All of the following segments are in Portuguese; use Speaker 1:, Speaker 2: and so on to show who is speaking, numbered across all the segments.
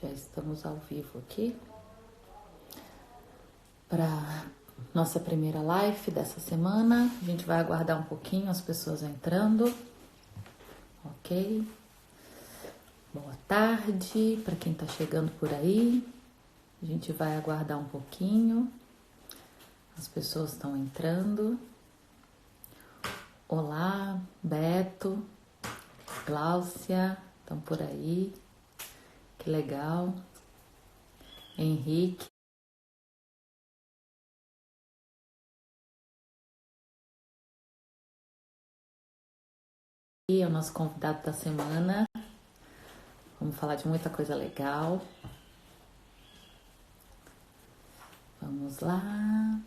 Speaker 1: Já estamos ao vivo aqui para nossa primeira live dessa semana. A gente vai aguardar um pouquinho as pessoas entrando. Ok? Boa tarde para quem está chegando por aí. A gente vai aguardar um pouquinho. As pessoas estão entrando. Olá, Beto, Gláucia, estão por aí. Que legal. Henrique. E é o nosso convidado da semana. Vamos falar de muita coisa legal. Vamos lá.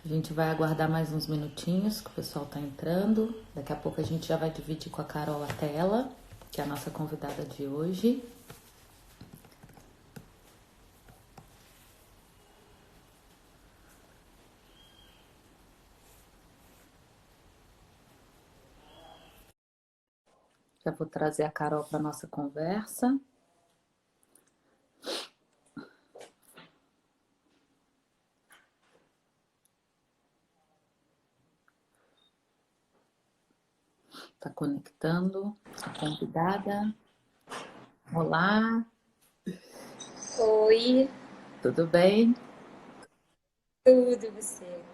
Speaker 1: A gente vai aguardar mais uns minutinhos que o pessoal tá entrando. Daqui a pouco a gente já vai dividir com a Carol a tela, que é a nossa convidada de hoje. Já vou trazer a Carol para nossa conversa. Tá conectando a convidada. Olá.
Speaker 2: Oi.
Speaker 1: Tudo bem?
Speaker 2: Tudo, você?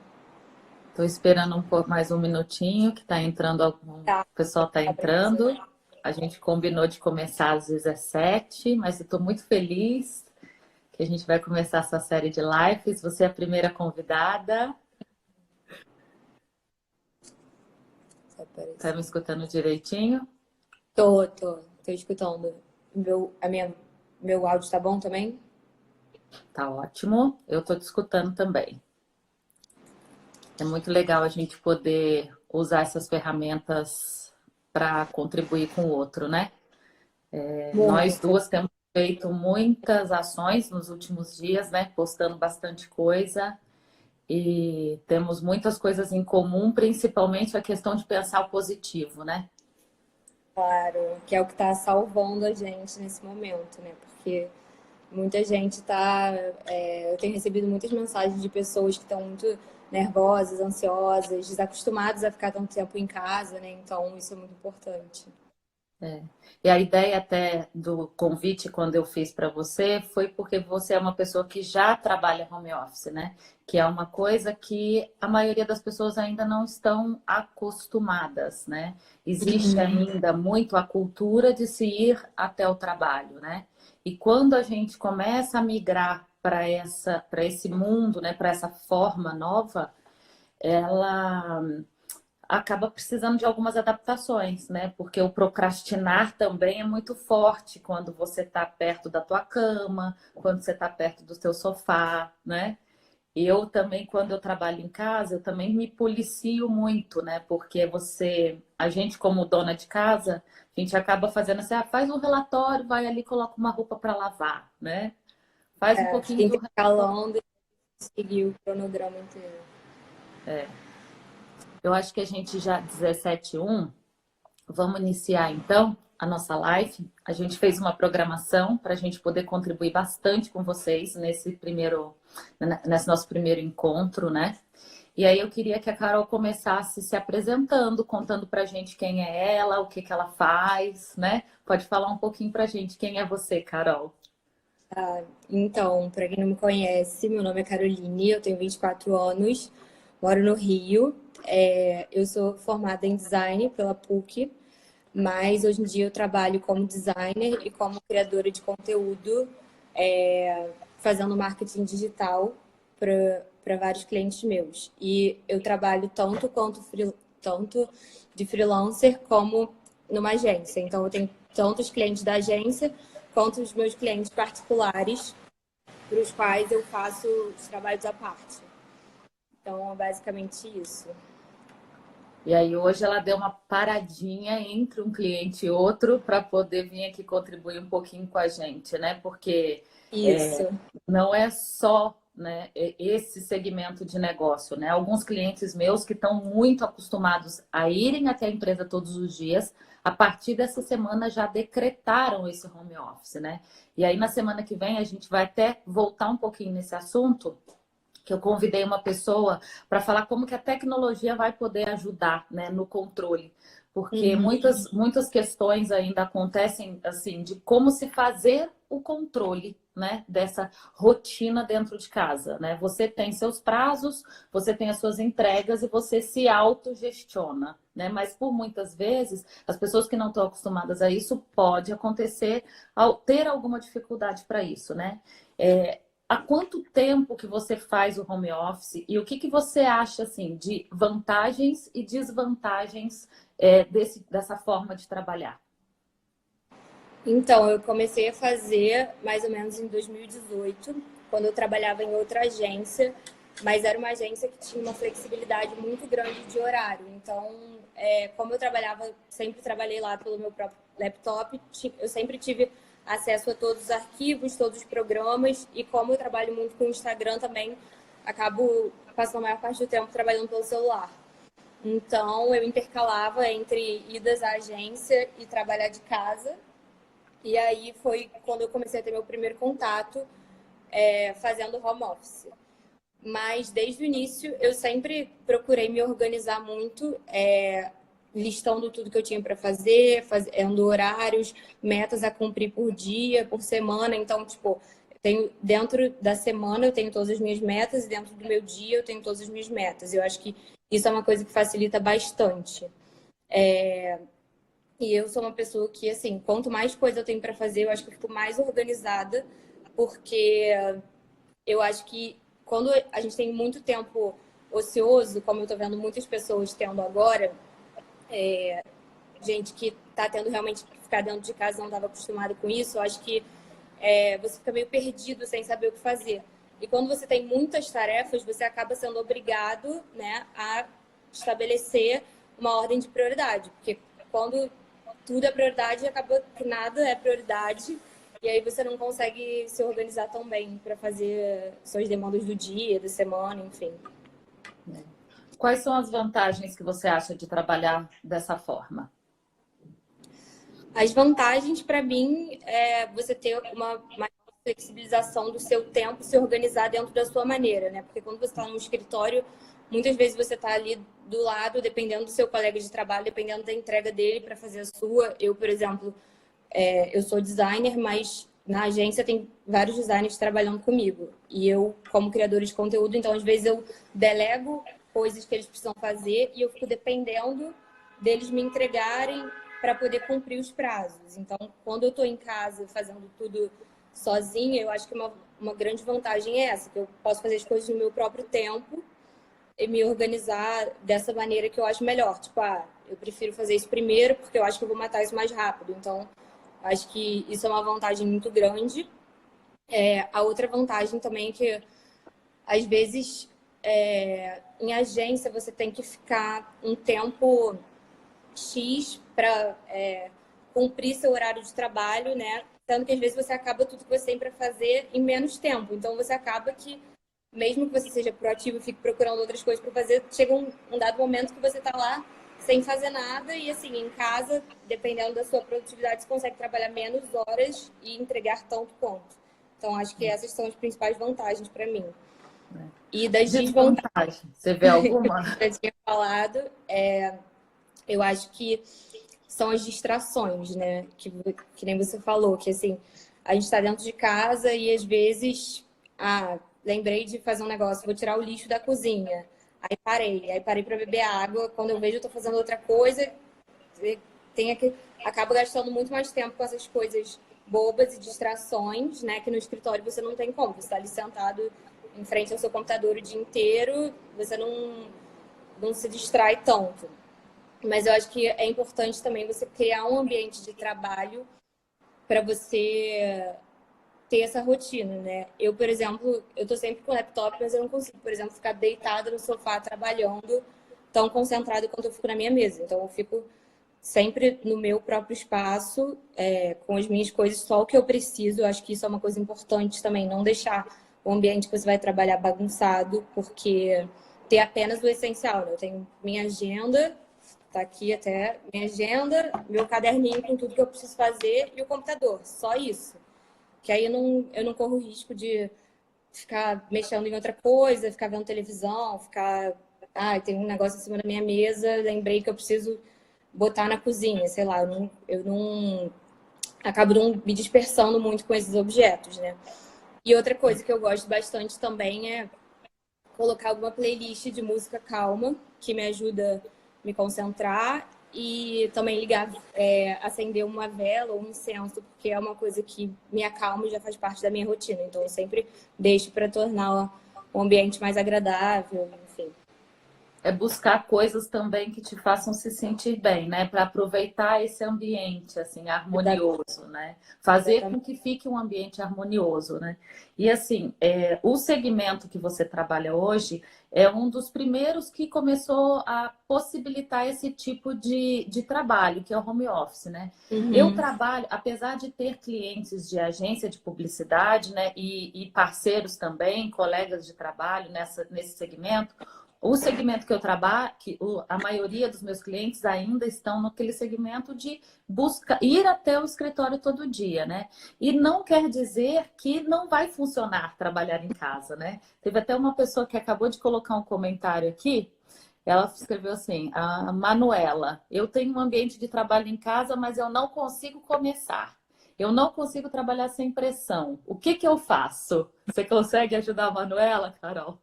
Speaker 1: Tô esperando mais um minutinho, que tá entrando algum...
Speaker 2: Tá,
Speaker 1: O pessoal tá
Speaker 2: tá pra dizer.
Speaker 1: entrando. A gente combinou de começar às 17, mas eu tô muito feliz que a gente vai começar essa série de lives. Você é a primeira convidada.
Speaker 2: Tá
Speaker 1: Tá me
Speaker 2: aparecendo.
Speaker 1: escutando direitinho?
Speaker 2: Tô escutando. Meu áudio tá bom também?
Speaker 1: Tá ótimo. Eu tô te escutando também. É muito legal a gente poder usar essas ferramentas para contribuir com o outro, né? Nós
Speaker 2: Muito.
Speaker 1: duas temos feito muitas ações nos últimos dias, né? Postando bastante coisa. E temos muitas coisas em comum, principalmente a questão de pensar o positivo, né?
Speaker 2: Claro, que é o que tá salvando a gente nesse momento, né? Porque muita gente tá. Eu tenho recebido muitas mensagens de pessoas que estão muito nervosas, ansiosas, desacostumadas a ficar tanto tempo em casa, né? Então, isso é muito importante.
Speaker 1: É. E a ideia até do convite, quando eu fiz para você, foi porque você é uma pessoa que já trabalha home office, né? Que é uma coisa que a maioria das pessoas ainda não estão acostumadas, né? Existe ainda muito a cultura de se ir até o trabalho, né? E quando a gente começa a migrar para esse mundo, né? Para essa forma nova, ela acaba precisando de algumas adaptações, né? Porque o procrastinar também é muito forte quando você está perto da tua cama, quando você está perto do teu sofá, né? E eu também, quando eu trabalho em casa, eu também me policio muito, né? Porque a gente como dona de casa, a gente acaba fazendo assim, faz um relatório, vai ali, coloca uma roupa para lavar, né? Faz um pouquinho
Speaker 2: Tem que
Speaker 1: do
Speaker 2: ficar falando e seguir o cronograma inteiro.
Speaker 1: Eu acho que a gente já 17:01. Vamos iniciar então a nossa live. A gente fez uma programação para a gente poder contribuir bastante com vocês nesse nosso primeiro encontro, né? E aí eu queria que a Carol começasse se apresentando, contando para a gente quem é ela, o que que ela faz, né? Pode falar um pouquinho para a gente quem é você, Carol.
Speaker 2: Então, para quem não me conhece, meu nome é Caroline, eu tenho 24 anos, moro no Rio. Eu sou formada em design pela PUC, mas hoje em dia eu trabalho como designer e como criadora de conteúdo, fazendo marketing digital para vários clientes meus. E eu trabalho tanto de freelancer como numa agência. Então, eu tenho tanto os clientes da agência quanto os meus clientes particulares para os quais eu faço os trabalhos à parte. Então, é basicamente isso.
Speaker 1: E aí hoje ela deu uma paradinha entre um cliente e outro para poder vir aqui contribuir um pouquinho com a gente, né? Porque
Speaker 2: Isso.
Speaker 1: não é só né, esse segmento de negócio, né? Alguns clientes meus que estão muito acostumados a irem até a empresa todos os dias, a partir dessa semana já decretaram esse home office, né? E aí na semana que vem a gente vai até voltar um pouquinho nesse assunto, que eu convidei uma pessoa para falar como que a tecnologia vai poder ajudar, né, no controle. Porque
Speaker 2: Uhum.
Speaker 1: muitas questões ainda acontecem assim de como se fazer o controle, né, dessa rotina dentro de casa, né? Você tem seus prazos, você tem as suas entregas e você se autogestiona, né? Mas por muitas vezes, as pessoas que não estão acostumadas a isso, pode acontecer ao ter alguma dificuldade para isso, né? Há quanto tempo que você faz o home office e o que você acha assim de vantagens e desvantagens dessa forma de trabalhar?
Speaker 2: Então, eu comecei a fazer mais ou menos em 2018, quando eu trabalhava em outra agência, mas era uma agência que tinha uma flexibilidade muito grande de horário. Então, como eu trabalhava, sempre trabalhei lá pelo meu próprio laptop, eu sempre tive acesso a todos os arquivos, todos os programas, e como eu trabalho muito com o Instagram também, acabo passando a maior parte do tempo trabalhando pelo celular. Então, eu intercalava entre idas à agência e trabalhar de casa. E aí foi quando eu comecei a ter meu primeiro contato fazendo home office. Mas desde o início eu sempre procurei me organizar muito, listando tudo que eu tinha para fazer, fazendo horários, metas a cumprir por dia, por semana. Então, tipo, dentro da semana eu tenho todas as minhas metas e dentro do meu dia eu tenho todas as minhas metas. Eu acho que isso é uma coisa que facilita bastante. E eu sou uma pessoa que, assim, quanto mais coisa eu tenho para fazer, eu acho que eu fico mais organizada, porque eu acho que quando a gente tem muito tempo ocioso, como eu tô vendo muitas pessoas tendo agora, gente que tá tendo realmente que ficar dentro de casa não estava acostumado com isso, eu acho que você fica meio perdido sem saber o que fazer. E quando você tem muitas tarefas, você acaba sendo obrigado, né, a estabelecer uma ordem de prioridade, porque quando tudo é prioridade, acaba que nada é prioridade. E aí você não consegue se organizar tão bem para fazer suas demandas do dia, da semana, enfim.
Speaker 1: Quais são as vantagens que você acha de trabalhar dessa forma?
Speaker 2: As vantagens, para mim, é você ter uma flexibilização do seu tempo, se organizar dentro da sua maneira, né? Porque quando você está num escritório, muitas vezes você está ali do lado, dependendo do seu colega de trabalho, dependendo da entrega dele para fazer a sua. Eu, por exemplo, eu sou designer, mas na agência tem vários designers trabalhando comigo. E eu, como criadora de conteúdo, então às vezes eu delego coisas que eles precisam fazer e eu fico dependendo deles me entregarem para poder cumprir os prazos. Então, quando eu estou em casa fazendo tudo sozinha, eu acho que uma grande vantagem é essa, que eu posso fazer as coisas no meu próprio tempo e me organizar dessa maneira que eu acho melhor. Tipo, eu prefiro fazer isso primeiro porque eu acho que eu vou matar isso mais rápido. Então, acho que isso é uma vantagem muito grande. A outra vantagem também é que, às vezes, em agência você tem que ficar um tempo X para cumprir seu horário de trabalho, né? Tanto que às vezes você acaba tudo que você tem para fazer em menos tempo. Então você acaba que, mesmo que você seja proativo e fique procurando outras coisas para fazer, chega um dado momento que você está lá sem fazer nada e assim, em casa, dependendo da sua produtividade, você consegue trabalhar menos horas e entregar tanto quanto. Então acho que essas são as principais vantagens para mim. E das desvantagens,
Speaker 1: Você vê alguma?
Speaker 2: que eu já tinha falado, eu acho que são as distrações, né? Que nem você falou, que assim, a gente está dentro de casa e às vezes, lembrei de fazer um negócio, vou tirar o lixo da cozinha. Aí parei para beber água. Quando eu vejo, eu tô fazendo outra coisa, acabo gastando muito mais tempo com essas coisas bobas e distrações, né? Que no escritório você não tem como. Você está ali sentado em frente ao seu computador o dia inteiro, você não se distrai tanto. Mas eu acho que é importante também você criar um ambiente de trabalho para você ter essa rotina, né? Eu, por exemplo, eu tô sempre com o laptop, mas eu não consigo, por exemplo, ficar deitada no sofá trabalhando tão concentrada quanto eu fico na minha mesa. Então, eu fico sempre no meu próprio espaço, com as minhas coisas, só o que eu preciso. Eu acho que isso é uma coisa importante também, não deixar o ambiente que você vai trabalhar bagunçado, porque ter apenas o essencial, né? Eu tenho minha agenda, tá aqui até minha agenda, meu caderninho com tudo que eu preciso fazer e o computador, só isso. Que aí eu não corro risco de ficar mexendo em outra coisa, ficar vendo televisão, ficar. Ah, tem um negócio em cima da minha mesa, lembrei que eu preciso botar na cozinha, sei lá, eu não acabo não me dispersando muito com esses objetos, né? E outra coisa que eu gosto bastante também é colocar alguma playlist de música calma, que me ajuda a me concentrar e também ligar, acender uma vela ou um incenso, porque é uma coisa que me acalma e já faz parte da minha rotina. Então, eu sempre deixo para tornar o ambiente mais agradável, enfim.
Speaker 1: É buscar coisas também que te façam se sentir bem, né? Para aproveitar esse ambiente assim harmonioso, né? Fazer com
Speaker 2: Exatamente.
Speaker 1: que fique um ambiente harmonioso, né? E assim, o segmento que você trabalha hoje é um dos primeiros que começou a possibilitar esse tipo de trabalho, que é o home office, né? Eu
Speaker 2: Uhum.
Speaker 1: trabalho, apesar de ter clientes de agência de publicidade, né? E parceiros também, colegas de trabalho nesse segmento. O segmento que eu trabalho, a maioria dos meus clientes ainda estão naquele segmento de busca, ir até o escritório todo dia, né? E não quer dizer que não vai funcionar trabalhar em casa, né? Teve até uma pessoa que acabou de colocar um comentário aqui. Ela escreveu assim: a Manuela, eu tenho um ambiente de trabalho em casa, mas eu não consigo começar. Eu não consigo trabalhar sem pressão. O que que eu faço? Você consegue ajudar a Manuela, Carol?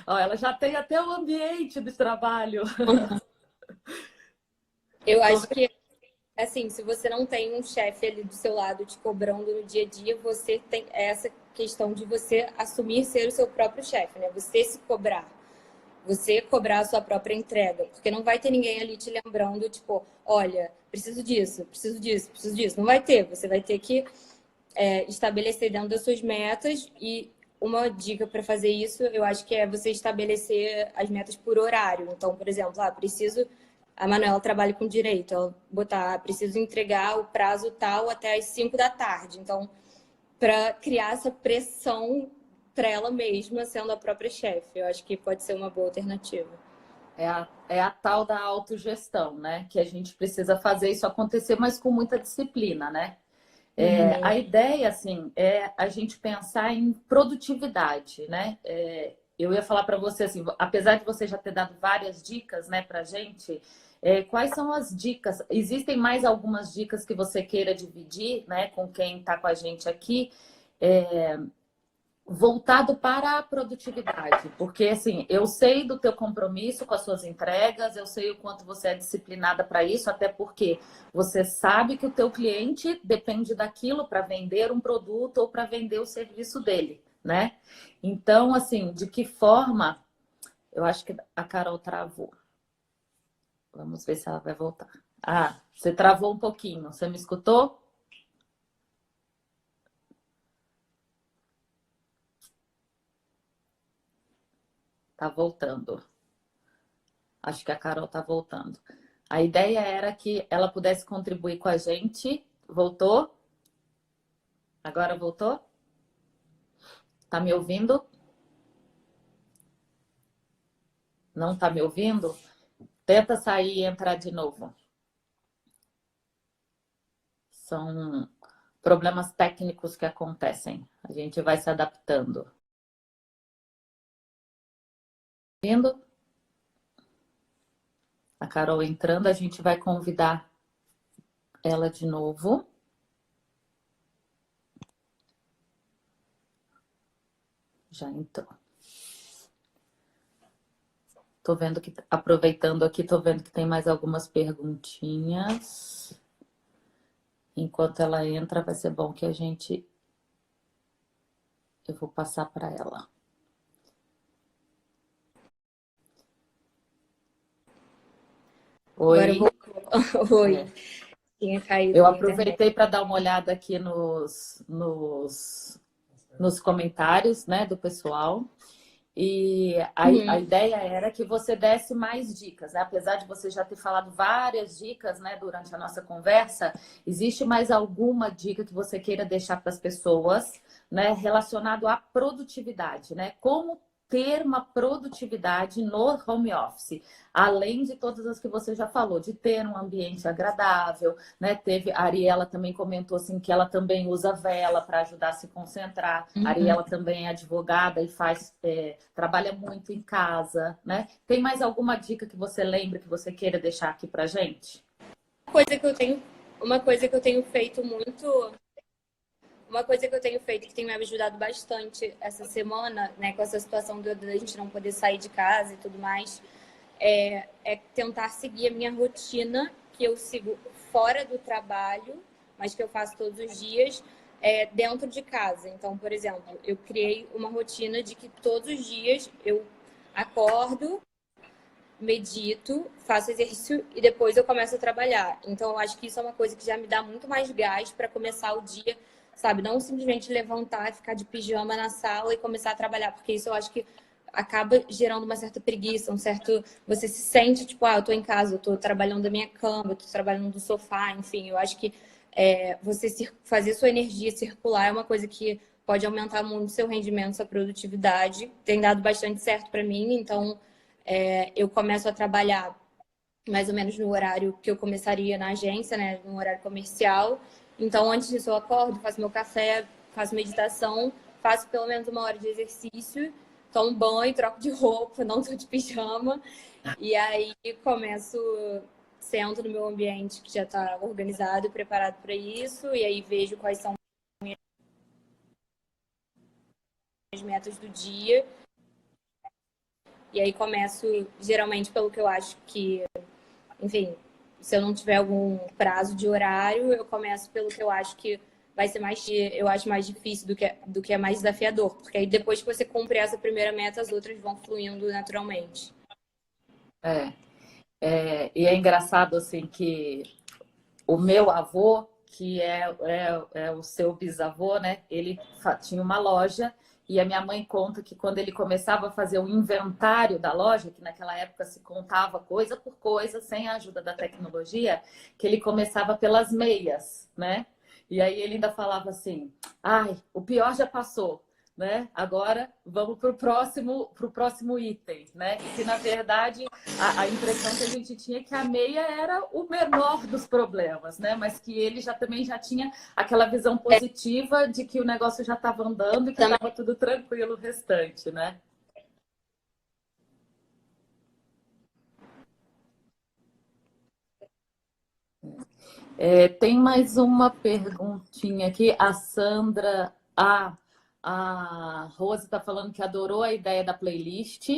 Speaker 1: Ó, ela já tem até o ambiente de trabalho.
Speaker 2: Eu
Speaker 1: Tô
Speaker 2: acho
Speaker 1: vendo.
Speaker 2: que, assim, se você não tem um chefe ali do seu lado te cobrando no dia a dia, você tem essa questão de você assumir ser o seu próprio chefe, né? Você se cobrar. Você cobrar a sua própria entrega, porque não vai ter ninguém ali te lembrando, tipo, olha, preciso disso, preciso disso, preciso disso. Não vai ter, você vai ter que estabelecer dentro das suas metas e uma dica para fazer isso, eu acho que é você estabelecer as metas por horário. Então, por exemplo, preciso. A Manuela trabalha com direito, ela botar, preciso entregar o prazo tal até às 5 da tarde. Então, para criar essa pressão para ela mesma, sendo a própria chefe. Eu acho que pode ser uma boa alternativa.
Speaker 1: É a tal da autogestão, né? Que a gente precisa fazer isso acontecer, mas com muita disciplina, né? A
Speaker 2: Uhum.
Speaker 1: ideia, assim, é a gente pensar em produtividade, né? Eu ia falar para você, assim, apesar de você já ter dado várias dicas, né, para gente, quais são as dicas? Existem mais algumas dicas que você queira dividir, né, com quem está com a gente aqui? É, voltado para a produtividade, porque assim, eu sei do teu compromisso com as suas entregas, eu sei o quanto você é disciplinada para isso, até porque você sabe que o teu cliente depende daquilo para vender um produto ou para vender o serviço dele, né? Então, assim, de que forma, eu acho que a Carol travou. Vamos ver se ela vai voltar. Ah, você travou um pouquinho. Você me escutou? Tá voltando. Acho que a Carol tá voltando. A ideia era que ela pudesse contribuir com a gente. Voltou? Agora voltou? Tá me ouvindo? Não tá me ouvindo? Tenta sair e entrar de novo. São problemas técnicos que acontecem. A gente vai se adaptando. Vindo? A Carol entrando, a gente vai convidar ela de novo. Já entrou. Tô vendo que, aproveitando aqui, tô vendo que tem mais algumas perguntinhas. Enquanto ela entra, vai ser bom que eu vou passar para ela.
Speaker 2: Agora
Speaker 1: Oi.
Speaker 2: voltou. Oi,
Speaker 1: É.
Speaker 2: tinha caído
Speaker 1: Eu
Speaker 2: minha internet.
Speaker 1: aproveitei para dar uma olhada aqui nos comentários, né, do pessoal. E a
Speaker 2: Uhum.
Speaker 1: ideia era que você desse mais dicas, né? Apesar de você já ter falado várias dicas, né, durante a nossa conversa, existe mais alguma dica que você queira deixar para as pessoas, né, relacionado à produtividade, né? Como ter uma produtividade no home office, além de todas as que você já falou, de ter um ambiente agradável, né? A Ariela também comentou assim que ela também usa vela para ajudar a se concentrar. A
Speaker 2: Uhum.
Speaker 1: Ariela também é advogada e trabalha muito em casa, né? Tem mais alguma dica que você lembra que você queira deixar aqui para gente?
Speaker 2: Coisa que eu tenho, uma coisa que eu tenho feito muito, uma coisa que eu tenho feito que tem me ajudado bastante essa semana, né, com essa situação da gente não poder sair de casa e tudo mais, é tentar seguir a minha rotina que eu sigo fora do trabalho, mas que eu faço todos os dias, dentro de casa. Então, por exemplo, eu criei uma rotina de que todos os dias eu acordo, medito, faço exercício e depois eu começo a trabalhar. Então, eu acho que isso é uma coisa que já me dá muito mais gás para começar o dia, sabe? Não simplesmente levantar, ficar de pijama na sala e começar a trabalhar, porque isso eu acho que acaba gerando uma certa preguiça, um certo. Você se sente tipo, eu tô em casa, eu tô trabalhando da minha cama, eu tô trabalhando do sofá, enfim. Eu acho que você fazer sua energia circular é uma coisa que pode aumentar muito seu rendimento, sua produtividade. Tem dado bastante certo para mim, então eu começo a trabalhar mais ou menos no horário que eu começaria na agência, né, no horário comercial. Então, antes disso, eu acordo, faço meu café, faço meditação, faço pelo menos 1 hora de exercício, tomo banho, troco de roupa, não tô de pijama. E aí começo, sento no meu ambiente que já está organizado e preparado para isso, e aí vejo quais são as metas do dia. E aí começo, geralmente, pelo que eu acho que, enfim, se eu não tiver algum prazo de horário, eu começo pelo que eu acho que vai ser eu acho mais difícil do que é mais desafiador. Porque aí depois que você cumpre essa primeira meta, as outras vão fluindo naturalmente.
Speaker 1: É, e é engraçado assim que o meu avô, que é o seu bisavô, né? Ele tinha uma loja e a minha mãe conta que quando ele começava a fazer o inventário da loja, que naquela época se contava coisa por coisa, sem a ajuda da tecnologia, que ele começava pelas meias, né? E aí ele ainda falava assim: ai, o pior já passou. Né? Agora vamos para o próximo item, né? Que na verdade a impressão que a gente tinha é que a meia era o menor dos problemas, né? Mas que ele também já tinha aquela visão positiva de que o negócio já estava andando e que estava tudo tranquilo o restante, né? Tem mais uma perguntinha aqui. A Sandra, a Rose está falando que adorou a ideia da playlist.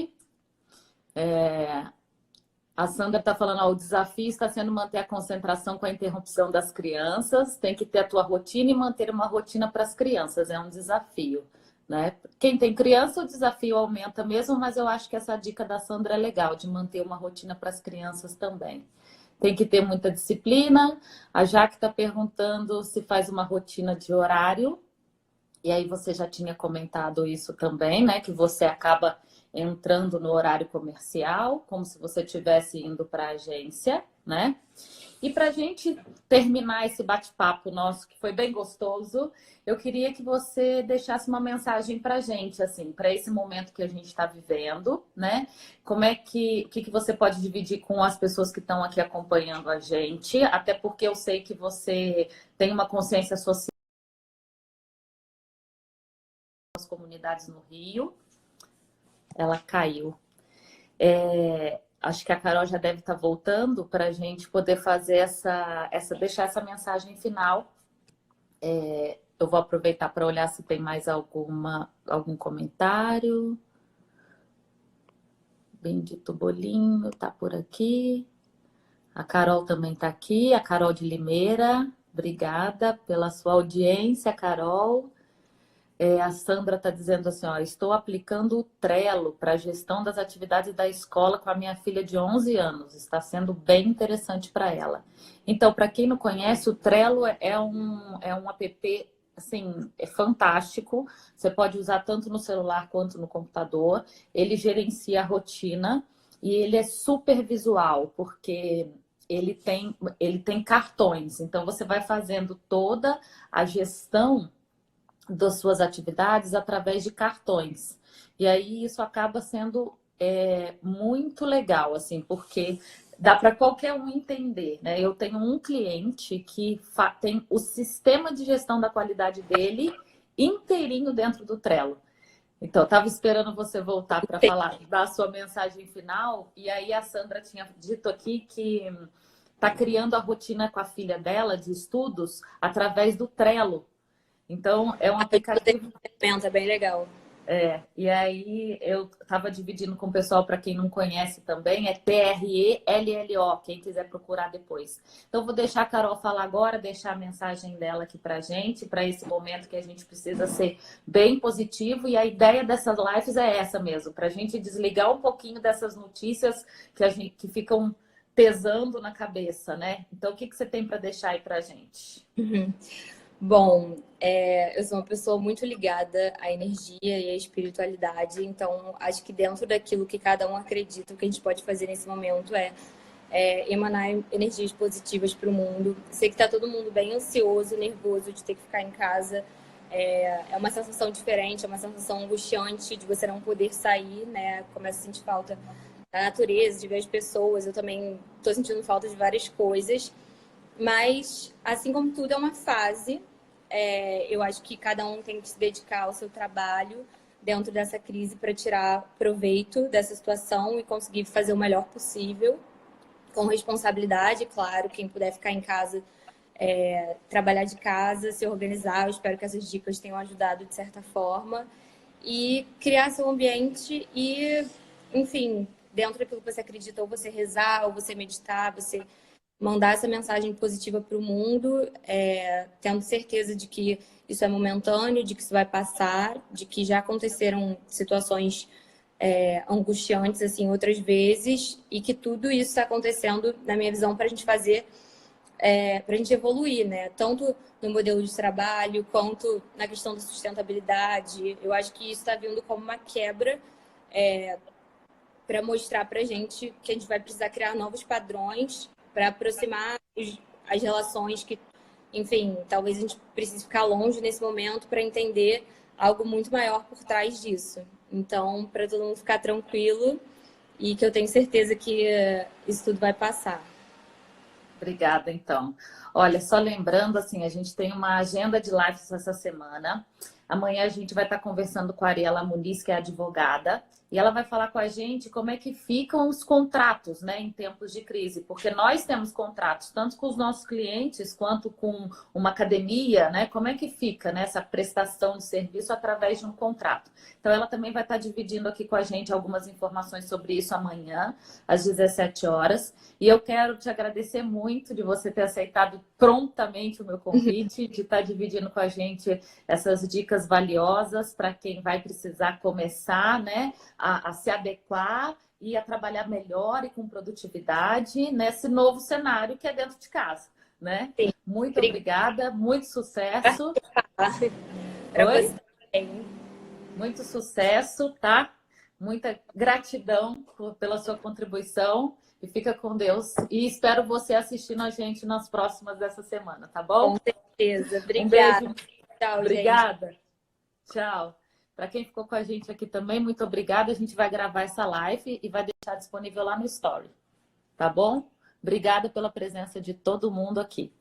Speaker 1: A Sandra está falando, o desafio está sendo manter a concentração com a interrupção das crianças. Tem que ter a tua rotina e manter uma rotina para as crianças. É um desafio, né? Quem tem criança, o desafio aumenta mesmo, mas eu acho que essa dica da Sandra é legal, de manter uma rotina para as crianças também. Tem que ter muita disciplina. A Jaque está perguntando se faz uma rotina de horário. E aí você já tinha comentado isso também, né? Que você acaba entrando no horário comercial, como se você estivesse indo para a agência, né? E para a gente terminar esse bate-papo nosso, que foi bem gostoso, eu queria que você deixasse uma mensagem para a gente, assim, para esse momento que a gente está vivendo, né? Como é que você pode dividir com as pessoas que estão aqui acompanhando a gente? Até porque eu sei que você tem uma consciência social das comunidades no Rio. Ela caiu. Acho que a Carol já deve estar voltando para a gente poder fazer deixar essa mensagem final. Eu vou aproveitar para olhar se tem mais algum comentário. Bendito Bolinho está por aqui. A Carol também está aqui. A Carol de Limeira. Obrigada pela sua audiência, Carol. A Sandra está dizendo assim, estou aplicando o Trello para a gestão das atividades da escola com a minha filha de 11 anos. Está sendo bem interessante para ela. Então, para quem não conhece, o Trello é um app assim, é fantástico. Você pode usar tanto no celular quanto no computador. Ele gerencia a rotina e ele é super visual, porque ele tem cartões. Então, você vai fazendo toda a gestão das suas atividades através de cartões. E aí isso acaba sendo muito legal, assim, porque dá para qualquer um entender, né? Eu tenho um cliente que tem o sistema de gestão da qualidade dele inteirinho dentro do Trello. Então, eu estava esperando você voltar para falar da sua mensagem final, e aí a Sandra tinha dito aqui que está criando a rotina com a filha dela de estudos através do Trello. Então, é um aplicativo.
Speaker 2: É bem legal.
Speaker 1: E aí eu estava dividindo com o pessoal, para quem não conhece também, é TRELLO, quem quiser procurar depois. Então, vou deixar a Carol falar agora, deixar a mensagem dela aqui para a gente, para esse momento que a gente precisa ser bem positivo. E a ideia dessas lives é essa mesmo, para a gente desligar um pouquinho dessas notícias que ficam pesando na cabeça, né? Então, o que você tem para deixar aí para a gente?
Speaker 2: Bom, eu sou uma pessoa muito ligada à energia e à espiritualidade, então acho que dentro daquilo que cada um acredita, o que a gente pode fazer nesse momento é emanar energias positivas para o mundo. Sei que está todo mundo bem ansioso, nervoso de ter que ficar em casa. É uma sensação diferente, é uma sensação angustiante de você não poder sair, né? Começa a sentir falta da natureza, de ver as pessoas. Eu também estou sentindo falta de várias coisas. Mas, assim como tudo, é uma fase. Eu acho que cada um tem que se dedicar ao seu trabalho dentro dessa crise para tirar proveito dessa situação e conseguir fazer o melhor possível, com responsabilidade, claro. Quem puder ficar em casa, trabalhar de casa, se organizar. Eu espero que essas dicas tenham ajudado de certa forma. E criar seu ambiente e, enfim, dentro daquilo que você acredita, ou você rezar, ou você meditar, você mandar essa mensagem positiva para o mundo, tendo certeza de que isso é momentâneo, de que isso vai passar, de que já aconteceram situações angustiantes assim outras vezes, e que tudo isso está acontecendo, na minha visão, para a gente fazer, para a gente evoluir, né? Tanto no modelo de trabalho, quanto na questão da sustentabilidade. Eu acho que isso está vindo como uma quebra para mostrar para a gente que a gente vai precisar criar novos padrões para aproximar as relações que, enfim, talvez a gente precise ficar longe nesse momento para entender algo muito maior por trás disso. Então, para todo mundo ficar tranquilo e que eu tenho certeza que isso tudo vai passar.
Speaker 1: Obrigada, então. Olha, só lembrando, assim, a gente tem uma agenda de lives essa semana. Amanhã a gente vai estar conversando com a Ariela Muniz, que é advogada, e ela vai falar com a gente como é que ficam os contratos, né, em tempos de crise, porque nós temos contratos tanto com os nossos clientes quanto com uma academia, né, como é que fica, né, essa prestação de serviço através de um contrato. Então, ela também vai estar dividindo aqui com a gente algumas informações sobre isso amanhã, às 17 horas. E eu quero te agradecer muito de você ter aceitado prontamente o meu convite, de estar dividindo com a gente essas dicas valiosas para quem vai precisar começar, né, a se adequar e a trabalhar melhor e com produtividade nesse novo cenário que é dentro de casa, né?
Speaker 2: Sim.
Speaker 1: Muito obrigada, muito sucesso.
Speaker 2: Para
Speaker 1: Oi?
Speaker 2: você também.
Speaker 1: Muito sucesso, tá? Muita gratidão pela sua contribuição e fica com Deus. E espero você assistindo a gente nas próximas dessa semana, tá bom?
Speaker 2: Com certeza.
Speaker 1: Um
Speaker 2: Obrigada.
Speaker 1: beijo.
Speaker 2: Tchau,
Speaker 1: Obrigada. Gente. Tchau. Para quem ficou com a gente aqui também, muito obrigada. A gente vai gravar essa live e vai deixar disponível lá no Story, tá bom? Obrigada pela presença de todo mundo aqui.